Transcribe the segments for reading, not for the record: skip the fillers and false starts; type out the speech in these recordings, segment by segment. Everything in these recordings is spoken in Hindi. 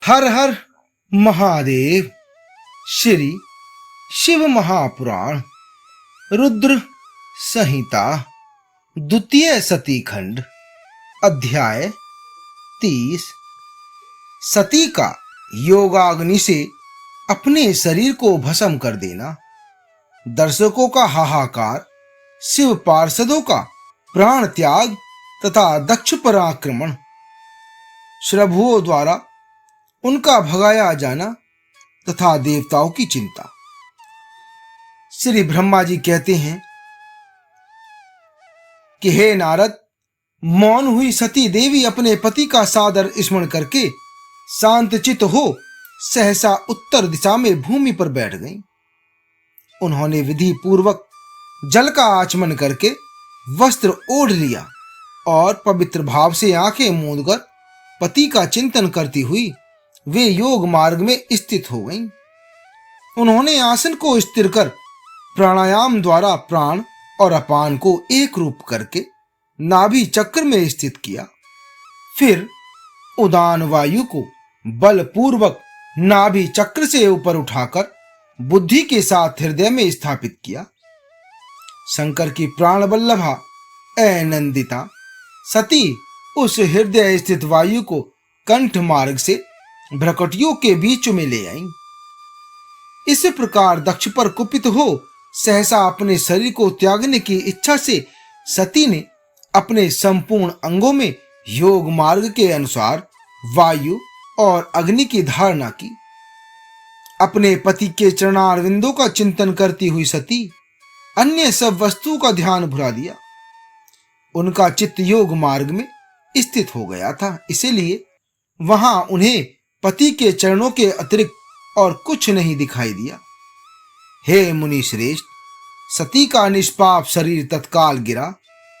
हर हर महादेव। श्री शिव महापुराण रुद्र संहिता द्वितीय सती खंड अध्याय 30। सती का योगाग्नि से अपने शरीर को भस्म कर देना, दर्शकों का हाहाकार, शिव पार्षदों का प्राण त्याग तथा दक्ष पर आक्रमण, श्रभुओं द्वारा उनका भगाया जाना तथा देवताओं की चिंता। श्री ब्रह्मा जी कहते हैं कि हे नारद, मौन हुई सती देवी अपने पति का सादर स्मरण करके शांतचित हो सहसा उत्तर दिशा में भूमि पर बैठ गईं। उन्होंने विधि पूर्वक जल का आचमन करके वस्त्र ओढ़ लिया और पवित्र भाव से आंखें मूंदकर पति का चिंतन करती हुई वे योग मार्ग में स्थित हो गईं। उन्होंने आसन को स्थिर कर प्राणायाम द्वारा प्राण और अपान को एक रूप करके नाभि चक्र में स्थित किया। फिर उदान वायु को बलपूर्वक नाभि चक्र से ऊपर उठाकर बुद्धि के साथ हृदय में स्थापित किया। शंकर की प्राण वल्लभा अनंदिता सती उस हृदय स्थित वायु को कंठ मार्ग से भ्रकटियों के बीच में ले आई। इस प्रकार दक्ष पर कुपित हो सहसा अपने शरीर को त्यागने की इच्छा से सती ने अपने संपूर्ण अंगों में योग मार्ग के अनुसार वायु और अग्नि की धारणा की। अपने पति के चरणारविंदों का चिंतन करती हुई सती अन्य सब वस्तुओं का ध्यान भुला दिया। उनका चित्त योग मार्ग में स्थित हो गया था, इसीलिए वहां उन्हें पति के चरणों के अतिरिक्त और कुछ नहीं दिखाई दिया। हे मुनि श्रेष्ठ, सती का निष्पाप शरीर तत्काल गिरा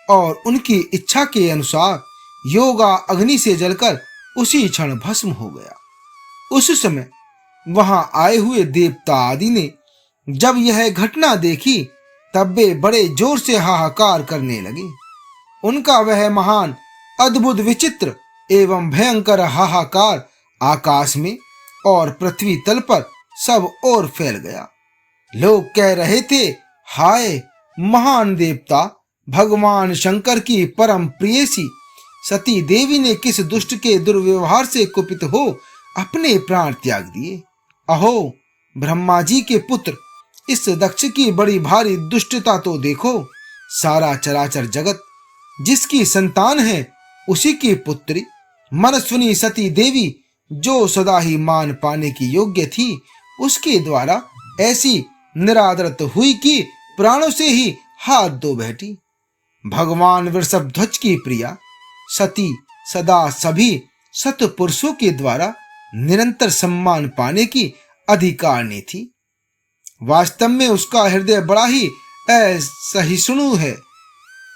और उनकी इच्छा के अनुसार योगा अग्नि से जलकर उसी क्षण भस्म हो गया। उस समय वहां आए हुए देवता आदि ने जब यह घटना देखी तब वे बड़े जोर से हाहाकार करने लगे। उनका वह महान अद्भुत विचित्र एवं भयंकर हाहाकार आकाश में और पृथ्वी तल पर सब ओर फैल गया। लोग कह रहे थे, हाय महान देवता भगवान शंकर की परम प्रियसी सती देवी ने किस दुष्ट के दुर्व्यवहार से कुपित हो अपने प्राण त्याग दिए। अहो ब्रह्मा जी के पुत्र, इस दक्ष की बड़ी भारी दुष्टता तो देखो। सारा चराचर जगत जिसकी संतान है उसी की पुत्री मनस्विनी सती देवी, जो सदा ही मान पाने की योग्य थी, उसके द्वारा ऐसी निरादरत हुई कि प्राणों से ही हाथ धो बैठी। भगवान वृषभध्वज की प्रिया सती सदा सभी सत्पुरुषों के द्वारा निरंतर सम्मान पाने की अधिकारिणी थी। वास्तव में उसका हृदय बड़ा ही असहिष्णु है।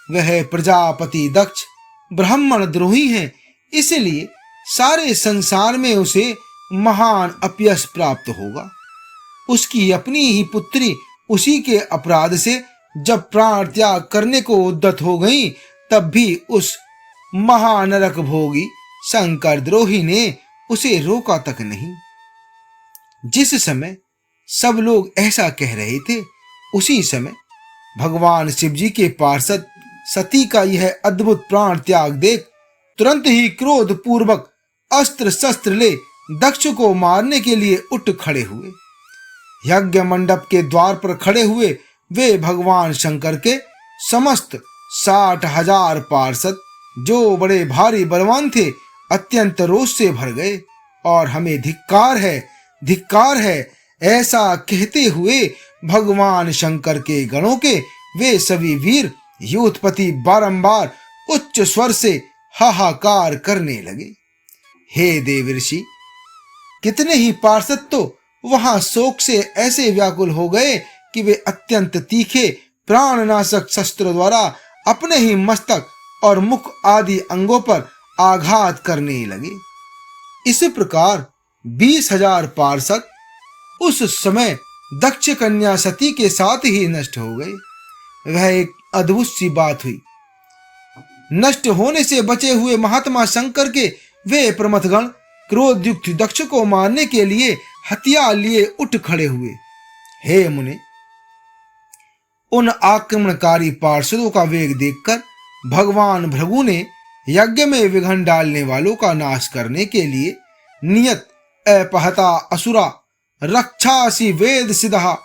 वह प्रजापति दक्ष ब्राह्मण द्रोही है, इसलिए सारे संसार में उसे महान अपयश प्राप्त होगा। उसकी अपनी ही पुत्री उसी के अपराध से जब प्राण त्याग करने को उद्यत हो गई, तब भी उस महानरक भोगी शंकर द्रोही ने उसे रोका तक नहीं। जिस समय सब लोग ऐसा कह रहे थे, उसी समय भगवान शिव जी के पार्षद सती का यह अद्भुत प्राण त्याग देख तुरंत ही क्रोध पूर्वक अस्त्र शस्त्र ले दक्ष को मारने के लिए उठ खड़े हुए। यज्ञ मंडप के द्वार पर खड़े हुए वे भगवान शंकर के समस्त 60,000 पार्षद, जो बड़े भारी बलवान थे, अत्यंत रोष से भर गए और हमें धिक्कार है ऐसा कहते हुए भगवान शंकर के गणों के वे सभी वीर यूथपति बारंबार उच्च स्वर से हाहाकार करने लगे। हे देवर्षि, कितने ही पार्षद तो वहां शोक से ऐसे व्याकुल हो गए कि वे अत्यंत तीखे प्राणनाशक शस्त्र द्वारा अपने ही मस्तक और मुख आदि अंगों पर आघात करने लगे। इस प्रकार 20,000 पार्षद उस समय दक्ष कन्या सती के साथ ही नष्ट हो गए। वह एक अद्भुत सी बात हुई। नष्ट होने से बचे हुए महात्मा शंकर के वे प्रमथगण क्रोधयुक्त दक्ष को मारने के लिए हथियार लिए उठ खड़े हुए। हे मुने, उन आक्रमणकारी पार्षदों का वेग देखकर भगवान भृगु ने यज्ञ में विघ्न डालने वालों का नाश करने के लिए नियत अपहता असुरा रक्षासी वेद सिद्धा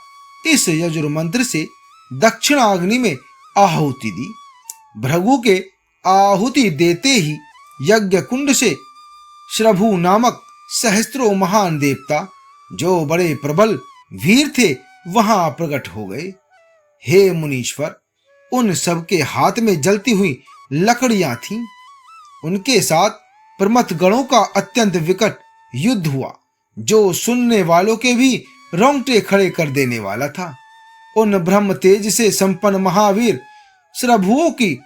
इस यजुर मंत्र से दक्षिणाग्नि में आहुति दी। भृगु के आहुति देते ही यज्ञ कुंड से श्रभु नामक सहस्त्रों महान देवता, जो बड़े प्रबल वीर थे, वहां प्रकट हो गए। हे मुनीश्वर, उन सबके हाथ में जलती हुई लकड़ियां थीं। उनके साथ प्रमथ गणों का अत्यंत विकट युद्ध हुआ, जो सुनने वालों के भी रोंगटे खड़े कर देने वाला था। उन ब्रह्म तेज से संपन्न महावीर श्रभुओं की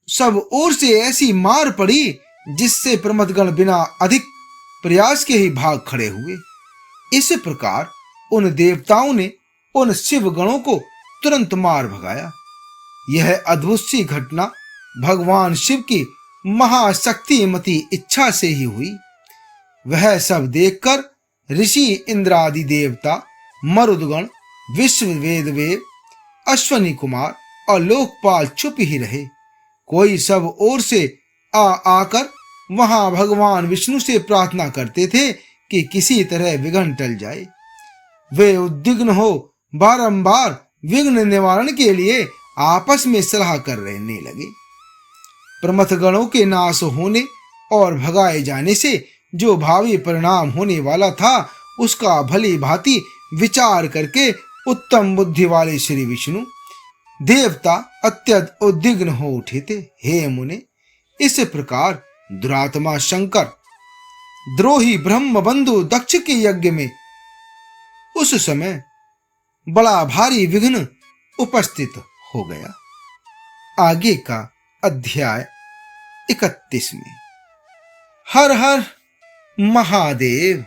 सब ओर से ऐसी मार पड़ी, जिससे प्रमथगण बिना अधिक प्रयास के ही भाग खड़े हुए। इस प्रकार उन देवताओं ने उन शिव गणों को तुरंत मार भगाया। यह अद्भुत सी घटना भगवान शिव की महाशक्तिमती इच्छा से ही हुई। वह सब देखकर ऋषि इंद्रादि देवता, मरुदगण, विश्व वेदवेद, अश्वनी कुमार और लोकपाल चुप ही रहे। कोई सब ओर से आकर वहां भगवान विष्णु से प्रार्थना करते थे कि किसी तरह विघ्न टल जाए। वे उद्विग्न हो बारंबार विघ्न निवारण के लिए आपस में सलाह कर रहने लगे। प्रमथ गणों के नाश होने और भगाए जाने से जो भावी परिणाम होने वाला था, उसका भली भांति विचार करके उत्तम बुद्धि वाले श्री विष्णु देवता अत्यंत उद्विग्न हो उठे थे। हे मुने, इस प्रकार दुरात्मा शंकर द्रोही ब्रह्म बंधु दक्ष के यज्ञ में उस समय बड़ा भारी विघ्न उपस्थित हो गया। आगे का अध्याय 31 में। हर हर महादेव।